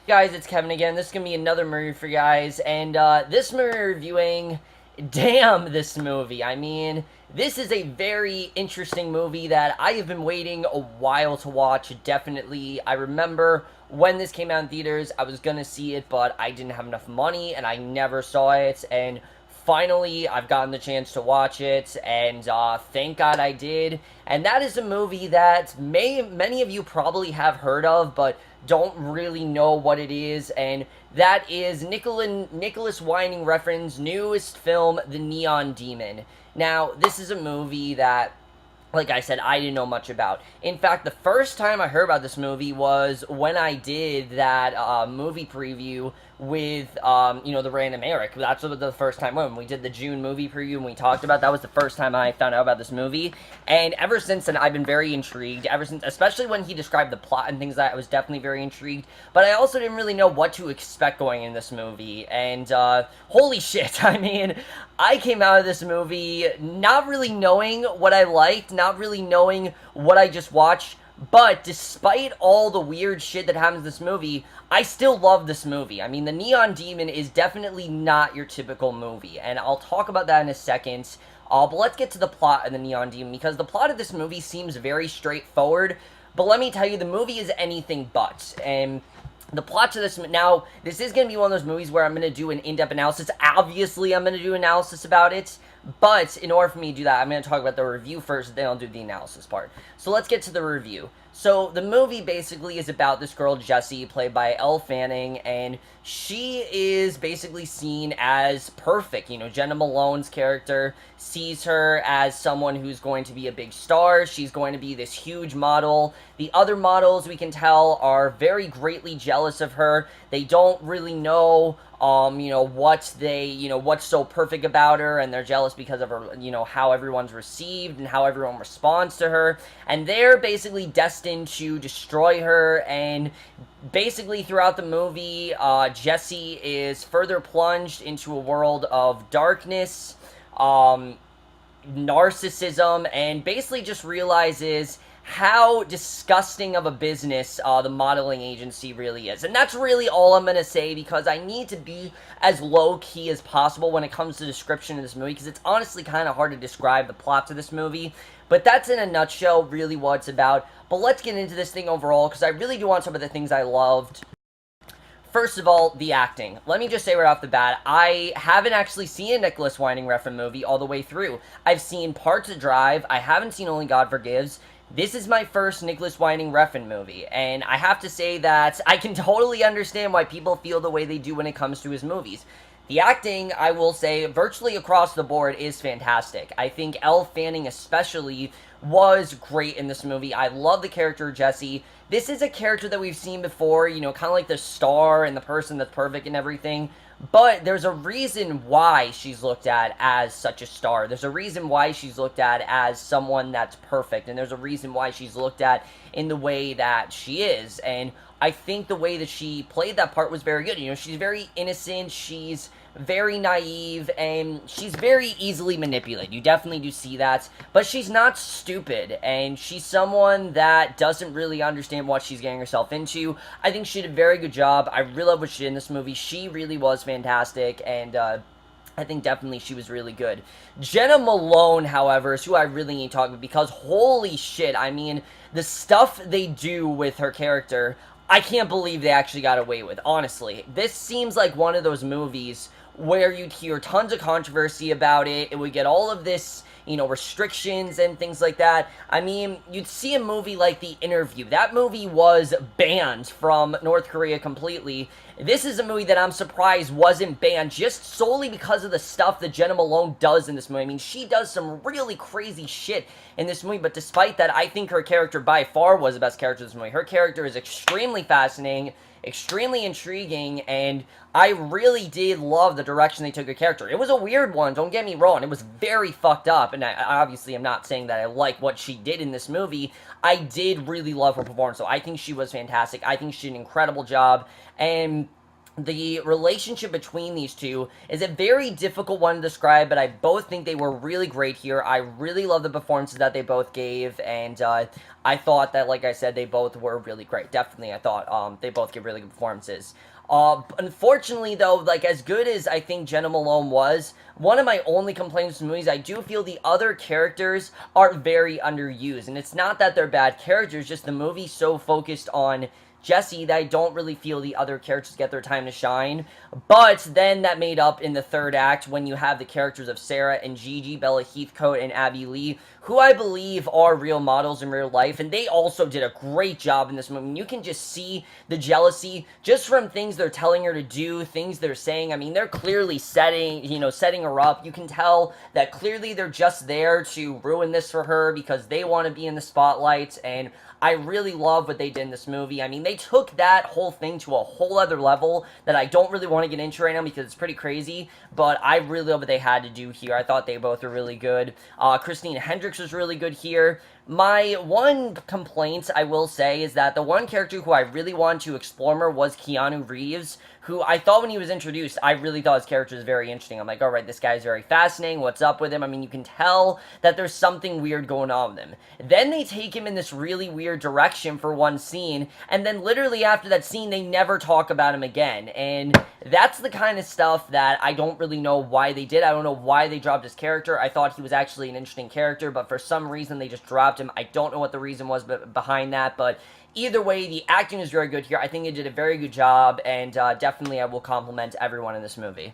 Guys, it's Kevin again. This is going to be another movie for you guys, and this movie reviewing, damn this movie. I mean, this is a very interesting movie that I have been waiting a while to watch, definitely. I remember when this came out in theaters, I was going to see it, but I didn't have enough money, and I never saw it, and finally, I've gotten the chance to watch it, and thank God I did. And that is a movie that many of you probably have heard of, but don't really know what it is, and that is Nicolas Winding Refn's newest film, The Neon Demon. Now, this is a movie that, like I said, I didn't know much about. In fact, the first time I heard about this movie was when I did that movie preview with, the Random Eric. That's what the first time when we did the June movie preview and we talked about. That was the first time I found out about this movie. And ever since then, I've been very intrigued. Ever since, especially when he described the plot and things like that, I was definitely very intrigued. But I also didn't really know what to expect going in this movie. And, holy shit, I mean, I came out of this movie not really knowing what I liked, not really knowing what I just watched, but despite all the weird shit that happens in this movie, I still love this movie. I mean, The Neon Demon is definitely not your typical movie, and I'll talk about that in a second. But let's get to the plot of The Neon Demon, because the plot of this movie seems very straightforward, but let me tell you, the movie is anything but, and the plot to this, now, this is going to be one of those movies where I'm going to do an in-depth analysis. Obviously, I'm going to do analysis about it, but in order for me to do that, I'm going to talk about the review first, then I'll do the analysis part. So let's get to the review. So the movie basically is about this girl, Jessie, played by Elle Fanning, and she is basically seen as perfect. You know, Jena Malone's character sees her as someone who's going to be a big star. She's going to be this huge model. The other models, we can tell, are very greatly jealous of her. They don't really know what's so perfect about her, and they're jealous because of her, how everyone's received and how everyone responds to her, and they're basically destined to destroy her. And basically throughout the movie, Jessie is further plunged into a world of darkness, narcissism, and basically just realizes how disgusting of a business the modeling agency really is. And that's really all I'm going to say, because I need to be as low-key as possible when it comes to description of this movie, because it's honestly kind of hard to describe the plot to this movie. But that's in a nutshell really what it's about. But let's get into this thing overall, because I really do want some of the things I loved. First of all, the acting. Let me just say right off the bat, I haven't actually seen a Nicolas Winding Refn movie all the way through. I've seen parts of Drive. I haven't seen Only God Forgives. This is my first Nicolas Winding Refn movie, and I have to say that I can totally understand why people feel the way they do when it comes to his movies. The acting, I will say, virtually across the board is fantastic. I think Elle Fanning especially was great in this movie. I love the character of Jessie. This is a character that we've seen before, kind of like the star and the person that's perfect and everything. But there's a reason why she's looked at as such a star. There's a reason why she's looked at as someone that's perfect. And there's a reason why she's looked at in the way that she is. And I think the way that she played that part was very good. She's very innocent. She's very naive, and she's very easily manipulated. You definitely do see that, but she's not stupid, and she's someone that doesn't really understand what she's getting herself into. I think she did a very good job. I really love what she did in this movie. She really was fantastic, and I think definitely she was really good. Jena Malone, however, is who I really need to talk about, because holy shit, I mean, the stuff they do with her character, I can't believe they actually got away with, honestly. This seems like one of those movies where you'd hear tons of controversy about it. It would get all of this, restrictions and things like that. I mean, you'd see a movie like The Interview. That movie was banned from North Korea completely. This is a movie that I'm surprised wasn't banned, just solely because of the stuff that Jena Malone does in this movie. I mean, she does some really crazy shit in this movie, but despite that, I think her character by far was the best character in this movie. Her character is extremely fascinating, extremely intriguing, and I really did love the direction they took her character. It was a weird one, don't get me wrong. It was very fucked up, and I obviously am not saying that I like what she did in this movie. I did really love her performance, so I think she was fantastic. I think she did an incredible job, and the relationship between these two is a very difficult one to describe, but I both think they were really great here. I really love the performances that they both gave, and I thought that, like I said, they both were really great. Definitely, I thought they both gave really good performances. Unfortunately, though, like, as good as I think Jena Malone was, one of my only complaints with the movies, I do feel the other characters are very underused, and it's not that they're bad characters, just the movie's so focused on Jesse that I don't really feel the other characters get their time to shine. But then that made up in the third act when you have the characters of Sarah and Gigi, Bella Heathcote, and Abbey Lee, who I believe are real models in real life, and they also did a great job in this movie. You can just see the jealousy just from things they're telling her to do, things they're saying. I mean, they're clearly setting her up. You can tell that clearly they're just there to ruin this for her because they want to be in the spotlight, and I really love what they did in this movie. I mean, they took that whole thing to a whole other level that I don't really want to get into right now because it's pretty crazy, but I really love what they had to do here. I thought they both were really good. Christine Hendricks was really good here. My one complaint, I will say, is that the one character who I really wanted to explore more was Keanu Reeves, who I thought when he was introduced, I really thought his character was very interesting. I'm like, alright, this guy's very fascinating, what's up with him? I mean, you can tell that there's something weird going on with him. Then they take him in this really weird direction for one scene, and then literally after that scene, they never talk about him again, and that's the kind of stuff that I don't really know why they did. I don't know why they dropped his character. I thought he was actually an interesting character, but for some reason they just dropped him. I don't know what the reason was behind that, but either way, the acting is very good here. I think they did a very good job, and definitely I will compliment everyone in this movie.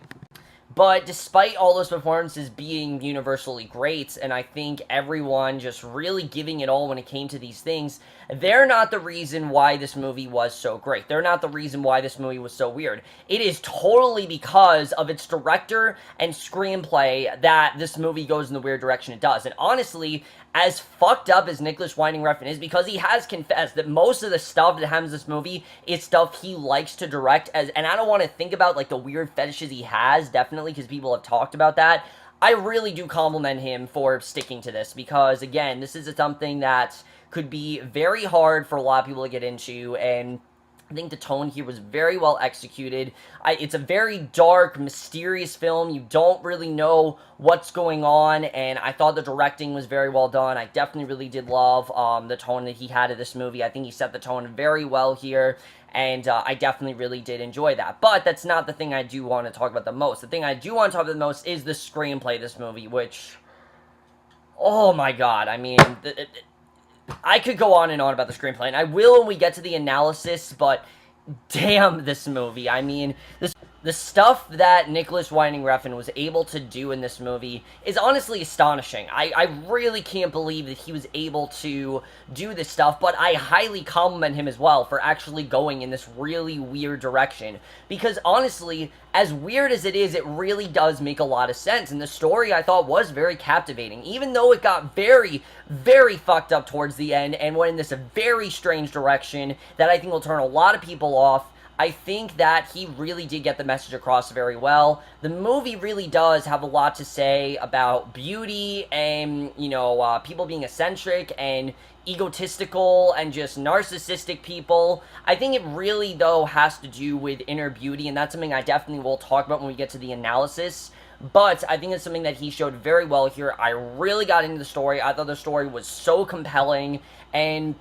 But despite all those performances being universally great, and I think everyone just really giving it all when it came to these things, they're not the reason why this movie was so great. They're not the reason why this movie was so weird. It is totally because of its director and screenplay that this movie goes in the weird direction it does. And honestly, as fucked up as Nicolas Winding Refn is, because he has confessed that most of the stuff that happens in this movie is stuff he likes to direct, and I don't want to think about, like, the weird fetishes he has, definitely, because people have talked about that. I really do compliment him for sticking to this, because, again, this is something that could be very hard for a lot of people to get into, and I think the tone here was very well executed. It's a very dark, mysterious film. You don't really know what's going on, and I thought the directing was very well done. I definitely really did love the tone that he had in this movie. I think he set the tone very well here, and I definitely really did enjoy that. But that's not the thing I do want to talk about the most. The thing I do want to talk about the most is the screenplay of this movie, which, oh my god, I mean, I could go on and on about the screenplay, and I will when we get to the analysis, but damn this movie. I mean, the stuff that Nicolas Winding Refn was able to do in this movie is honestly astonishing. I really can't believe that he was able to do this stuff, but I highly compliment him as well for actually going in this really weird direction. Because honestly, as weird as it is, it really does make a lot of sense, and the story I thought was very captivating, even though it got very, very fucked up towards the end and went in this very strange direction that I think will turn a lot of people off. I think that he really did get the message across very well. The movie really does have a lot to say about beauty and, people being eccentric and egotistical and just narcissistic people. I think it really, though, has to do with inner beauty, and that's something I definitely will talk about when we get to the analysis. But I think it's something that he showed very well here. I really got into the story. I thought the story was so compelling, and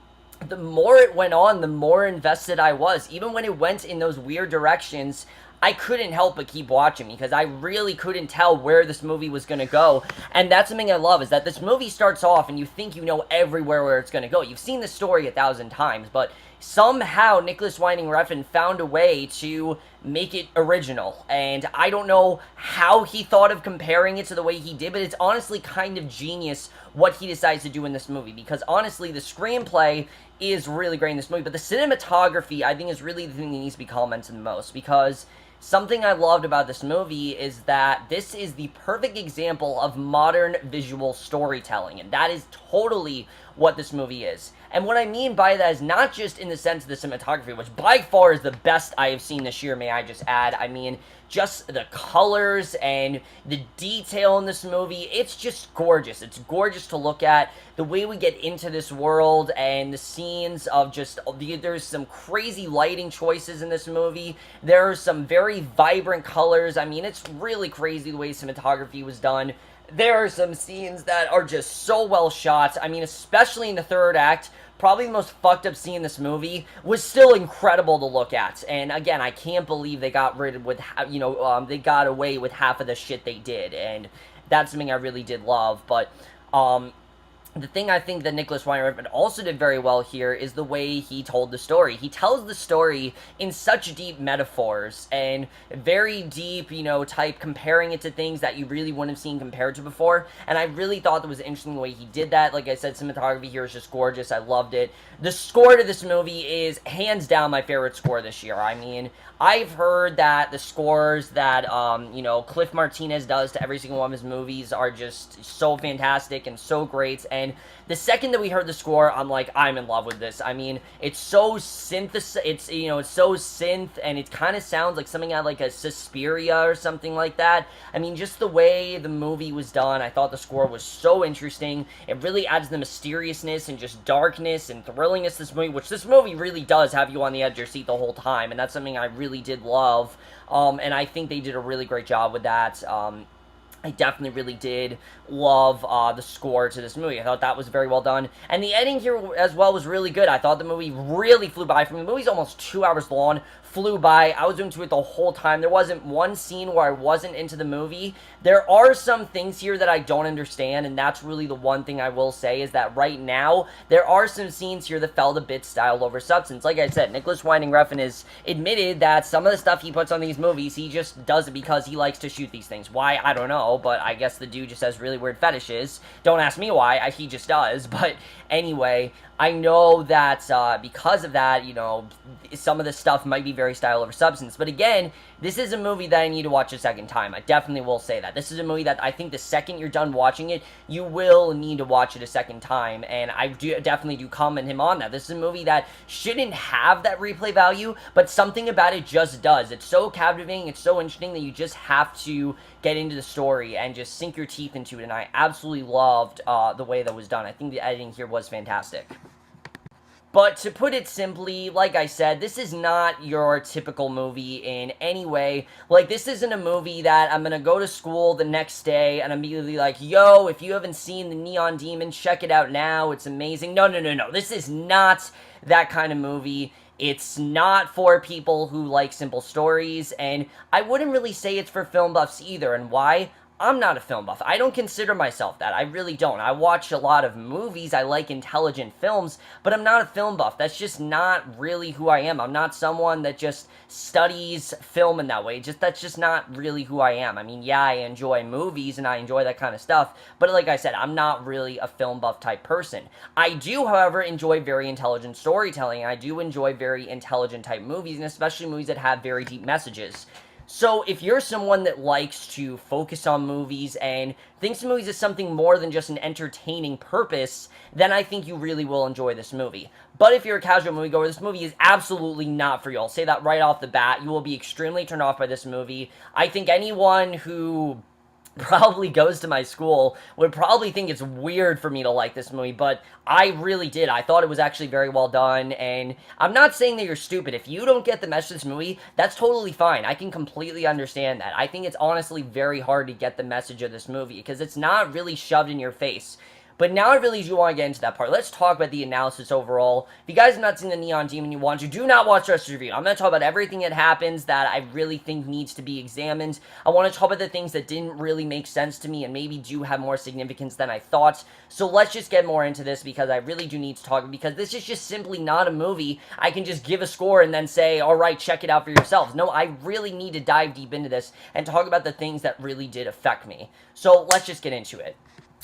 the more it went on, the more invested I was. Even when it went in those weird directions, I couldn't help but keep watching because I really couldn't tell where this movie was going to go. And that's something I love, is that this movie starts off and you think you know everywhere where it's going to go. You've seen the story 1,000 times, but somehow Nicolas Winding Refn found a way to make it original. And I don't know how he thought of comparing it to the way he did, but it's honestly kind of genius what he decides to do in this movie. Because honestly, the screenplay is really great in this movie, but the cinematography, I think, is really the thing that needs to be commented the most. Because something I loved about this movie is that this is the perfect example of modern visual storytelling, and that is totally what this movie is. And what I mean by that is not just in the sense of the cinematography, which by far is the best I have seen this year, may I just add. I mean, just the colors and the detail in this movie, it's just gorgeous. It's gorgeous to look at. The way we get into this world and the scenes of just, there's some crazy lighting choices in this movie. There are some very vibrant colors. I mean, it's really crazy the way cinematography was done. There are some scenes that are just so well shot. I mean, especially in the third act, probably the most fucked up scene in this movie was still incredible to look at. And again, I can't believe they got they got away with half of the shit they did. And that's something I really did love. But, the thing I think that Nicolas Winding Refn also did very well here is the way he told the story. He tells the story in such deep metaphors and very deep, type comparing it to things that you really wouldn't have seen compared to before. And I really thought that was interesting the way he did that. Like I said, cinematography here is just gorgeous. I loved it. The score to this movie is hands down my favorite score this year. I mean, I've heard that the scores that, Cliff Martinez does to every single one of his movies are just so fantastic and so great. And the second that we heard the score, I'm like, I'm in love with this. I mean, it's so it's so synth, and it kind of sounds like something out of like a Suspiria or something like that. I mean, just the way the movie was done, I thought the score was so interesting. It really adds the mysteriousness and just darkness and thrillingness to this movie, which this movie really does have you on the edge of your seat the whole time, and that's something I really did love. And I think they did a really great job with that. I definitely really did love the score to this movie. I thought that was very well done. And the editing here as well was really good. I thought the movie really flew by for me. The movie's almost 2 hours long. Flew by. I was into it the whole time. There wasn't one scene where I wasn't into the movie. There are some things here that I don't understand, and that's really the one thing I will say is that right now, there are some scenes here that felt a bit style over substance. Like I said, Nicolas Winding Refn has admitted that some of the stuff he puts on these movies, he just does it because he likes to shoot these things. Why? I don't know, but I guess the dude just has really weird fetishes. Don't ask me why. He just does. But anyway, I know that because of that, some of this stuff might be very style over substance. But again, this is a movie that I need to watch a second time. I definitely will say that. This is a movie that I think the second you're done watching it, you will need to watch it a second time. And I definitely do comment him on that. This is a movie that shouldn't have that replay value, but something about it just does. It's so captivating, it's so interesting that you just have to get into the story and just sink your teeth into it. And I absolutely loved the way that was done. I think the editing here was fantastic. But to put it simply, like I said, this is not your typical movie in any way. Like, this isn't a movie that I'm gonna go to school the next day and immediately like, yo, if you haven't seen The Neon Demon, check it out now, it's amazing. No. This is not that kind of movie. It's not for people who like simple stories, and I wouldn't really say it's for film buffs either. And why? I'm not a film buff. I don't consider myself that. I really don't. I watch a lot of movies. I like intelligent films, but I'm not a film buff. That's just not really who I am. I'm not someone that just studies film in that way. That's just not really who I am. I mean, yeah, I enjoy movies and I enjoy that kind of stuff, but like I said, I'm not really a film buff type person. I do, however, enjoy very intelligent storytelling. I do enjoy very intelligent type movies, and especially movies that have very deep messages. So if you're someone that likes to focus on movies and thinks movies is something more than just an entertaining purpose, then I think you really will enjoy this movie. But if you're a casual moviegoer, this movie is absolutely not for you. I'll say that right off the bat. You will be extremely turned off by this movie. I think anyone who probably goes to my school would probably think it's weird for me to like this movie, but I really did. I thought it was actually very well done, and I'm not saying that you're stupid. If you don't get the message of this movie, that's totally fine. I can completely understand that. I think it's honestly very hard to get the message of this movie, because it's not really shoved in your face. But now I really do want to get into that part. Let's talk about the analysis overall. If you guys have not seen The Neon Demon and you want to, do not watch the rest of the review. I'm going to talk about everything that happens that I really think needs to be examined. I want to talk about the things that didn't really make sense to me and maybe do have more significance than I thought. So let's just get more into this, because I really do need to talk, because this is just simply not a movie I can just give a score and then say, alright, check it out for yourselves. No, I really need to dive deep into this and talk about the things that really did affect me. So let's just get into it.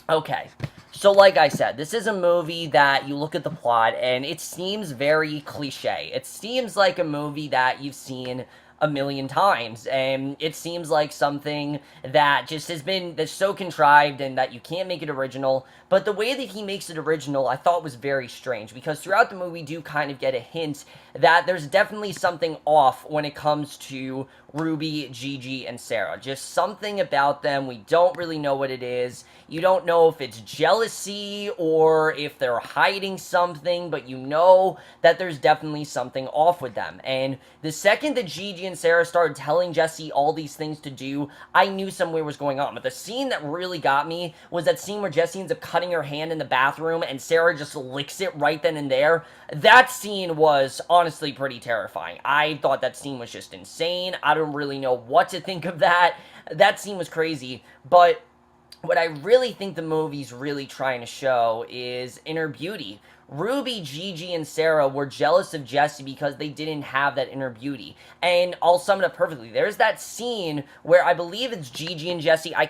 Okay, so like I said, this is a movie that you look at the plot and it seems very cliche. It seems like a movie that you've seen a million times, and it seems like something that just has been that's so contrived and that you can't make it original. But the way that he makes it original, I thought was very strange, because throughout the movie we do kind of get a hint that there's definitely something off when it comes to Ruby, Gigi, and Sarah. Just something about them. We don't really know what it is. You don't know if it's jealousy or if they're hiding something, but you know that there's definitely something off with them. And the second that Gigi and Sarah started telling Jesse all these things to do, I knew somewhere was going on. But the scene that really got me was that scene where Jesse ends up cutting her hand in the bathroom and Sarah just licks it right then and there. That scene was honestly pretty terrifying. I thought that scene was just insane. I don't really know what to think of that. That scene was crazy, but what I really think the movie's really trying to show is inner beauty. Ruby, Gigi, and Sarah were jealous of Jesse because they didn't have that inner beauty. And I'll sum it up perfectly. There's that scene where I believe it's Gigi and Jesse. I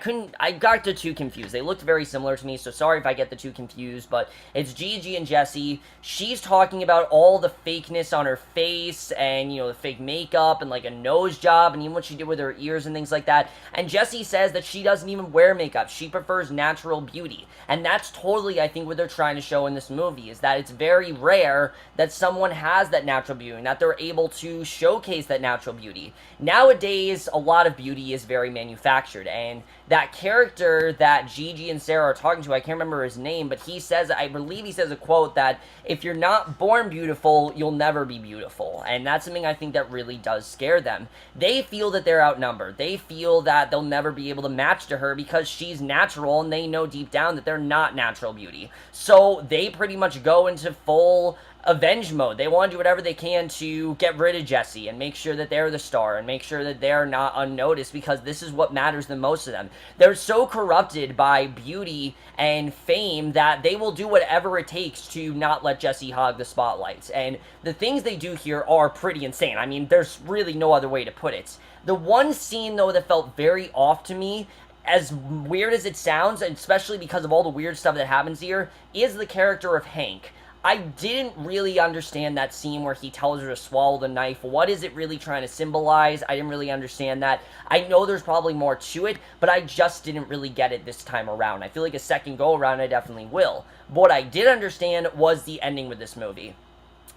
got the two confused. They looked very similar to me, so sorry if I get the two confused, but it's Gigi and Jesse. She's talking about all the fakeness on her face and, you know, the fake makeup and like a nose job and even what she did with her ears and things like that. And Jesse says that she doesn't even wear makeup. She prefers natural beauty. And that's totally, I think, what they're trying to show in this movie, is that it's very rare that someone has that natural beauty and that they're able to showcase that natural beauty. Nowadays, a lot of beauty is very manufactured, and that character that Gigi and Sarah are talking to, I can't remember his name, but he says, I believe he says a quote that if you're not born beautiful, you'll never be beautiful. And that's something I think that really does scare them. They feel that they're outnumbered. They feel that they'll never be able to match to her because she's natural, and they know deep down that they're not natural beauty. So they pretty much go into full avenge mode. They want to do whatever they can to get rid of Jesse and make sure that they're the star and make sure that they're not unnoticed, because this is what matters the most to them. They're so corrupted by beauty and fame that they will do whatever it takes to not let Jesse hog the spotlight. And the things they do here are pretty insane. I mean, there's really no other way to put it. The one scene, though, that felt very off to me, as weird as it sounds, and especially because of all the weird stuff that happens here, is the character of Hank. I didn't really understand that scene where he tells her to swallow the knife. What is it really trying to symbolize? I didn't really understand that. I know there's probably more to it, but I just didn't really get it this time around. I feel like a second go around I definitely will. But what I did understand was the ending with this movie.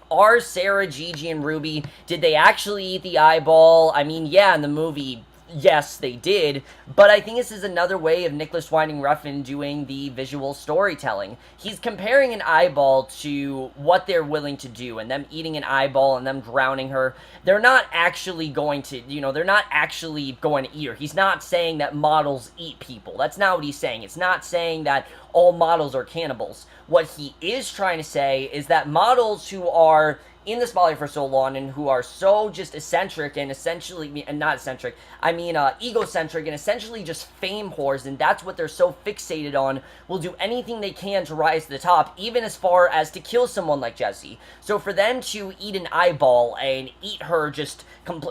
Are Sarah, Gigi, and Ruby, did they actually eat the eyeball? I mean, yeah, in the movie, yes, they did, but I think this is another way of Nicolas Winding Refn doing the visual storytelling. He's comparing an eyeball to what they're willing to do, and them eating an eyeball and them drowning her. They're not actually going to, they're not actually going to eat her. He's not saying that models eat people. That's not what he's saying. It's not saying that all models are cannibals. What he is trying to say is that models who are in the spotlight for so long and who are so just eccentric and essentially, and not eccentric, I mean egocentric and essentially just fame whores, and that's what they're so fixated on, will do anything they can to rise to the top, even as far as to kill someone like Jesse. So for them to eat an eyeball and eat her, just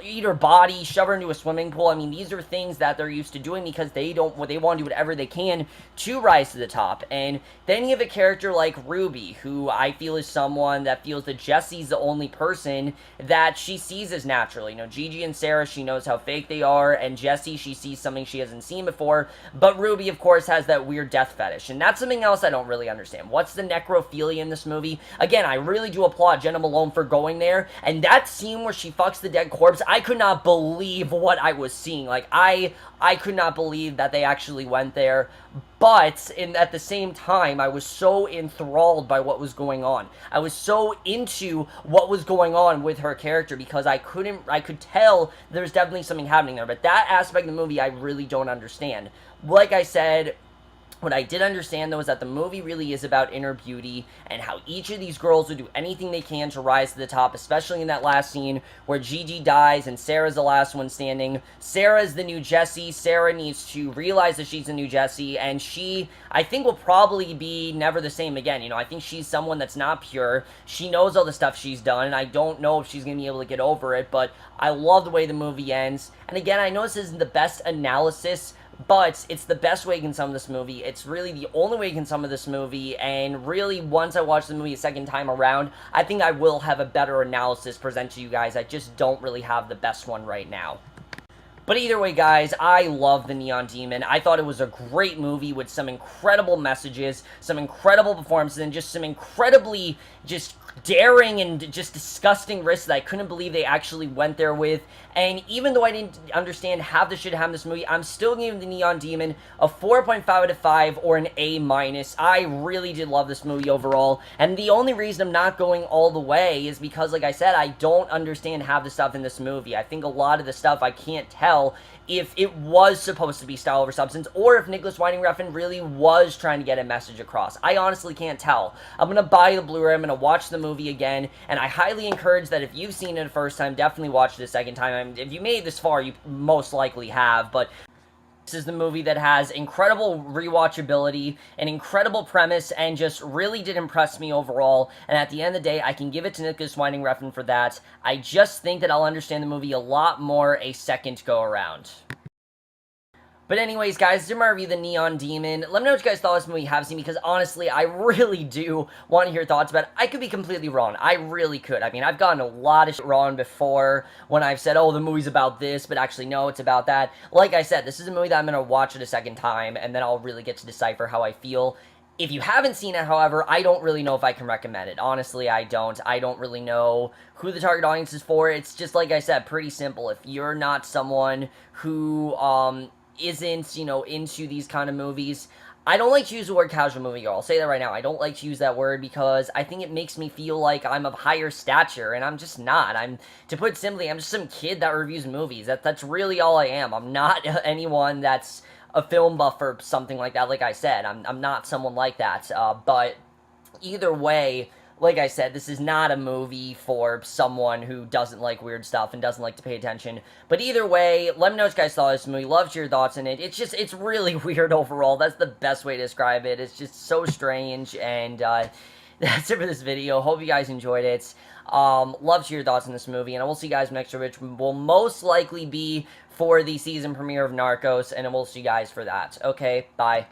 eat her body, shove her into a swimming pool, I mean, these are things that they're used to doing because they want to do whatever they can to rise to the top. And then you have a character like Ruby, who I feel is someone that feels that Jesse's the only person that she sees as natural. Gigi and Sarah, she knows how fake they are, and Jesse, she sees something she hasn't seen before, but Ruby, of course, has that weird death fetish, and that's something else I don't really understand. What's the necrophilia in this movie? Again, I really do applaud Jena Malone for going there, and that scene where she fucks the dead corpse, I could not believe what I was seeing. Like, I could not believe that they actually went there, but at the same time, I was so enthralled by what was going on. I was so into what was going on with her character because I could tell there's definitely something happening there. But that aspect of the movie, I really don't understand. Like I said, what I did understand, though, is that the movie really is about inner beauty and how each of these girls would do anything they can to rise to the top, especially in that last scene where Gigi dies and Sarah's the last one standing. Sarah's the new Jessie. Sarah needs to realize that she's the new Jessie, and she, I think, will probably be never the same again. I think she's someone that's not pure. She knows all the stuff she's done, and I don't know if she's going to be able to get over it, but I love the way the movie ends. And again, I know this isn't the best analysis, but it's the best way you can sum this movie. It's really the only way you can sum this movie, and really, once I watch the movie a second time around, I think I will have a better analysis presented to you guys. I just don't really have the best one right now. But either way, guys, I love The Neon Demon. I thought it was a great movie with some incredible messages, some incredible performances, and just some incredibly just daring and just disgusting risks that I couldn't believe they actually went there with. And even though I didn't understand half the shit in this movie, I'm still giving The Neon Demon a 4.5 out of 5 or an A-. I really did love this movie overall, and the only reason I'm not going all the way is because, like I said, I don't understand half the stuff in this movie. I think a lot of the stuff I can't tell if it was supposed to be style over substance, or if Nicolas Winding Refn really was trying to get a message across. I honestly can't tell. I'm going to buy the Blu-ray, I'm going to watch the movie again, and I highly encourage that if you've seen it the first time, definitely watch it a second time. If you made it this far, you most likely have, but this is the movie that has incredible rewatchability, an incredible premise, and just really did impress me overall. And at the end of the day, I can give it to Nicolas Winding Refn for that. I just think that I'll understand the movie a lot more a second go around. But anyways, guys, this is my review of The Neon Demon. Let me know what you guys thought of this movie you have seen, because honestly, I really do want to hear your thoughts about it. I could be completely wrong. I really could. I mean, I've gotten a lot of shit wrong before when I've said, oh, the movie's about this, but actually, no, it's about that. Like I said, this is a movie that I'm going to watch it a second time, and then I'll really get to decipher how I feel. If you haven't seen it, however, I don't really know if I can recommend it. Honestly, I don't. I don't really know who the target audience is for. It's just, like I said, pretty simple. If you're not someone who, isn't, you know, into these kind of movies, I don't like to use the word casual movie, I'll say that right now. I don't like to use that word because I think it makes me feel like I'm of higher stature, and I'm just not. To put it simply, I'm just some kid that reviews movies. That's really all I am. I'm not anyone that's a film buff or something like that. Like I said, I'm not someone like that, but either way, like I said, this is not a movie for someone who doesn't like weird stuff and doesn't like to pay attention. But either way, let me know what you guys thought of this movie. Love your thoughts in it. It's really weird overall. That's the best way to describe it. It's just so strange, and that's it for this video. Hope you guys enjoyed it. Love to hear your thoughts on this movie, and I will see you guys next week, which will most likely be for the season premiere of Narcos, and I will see you guys for that. Okay, bye.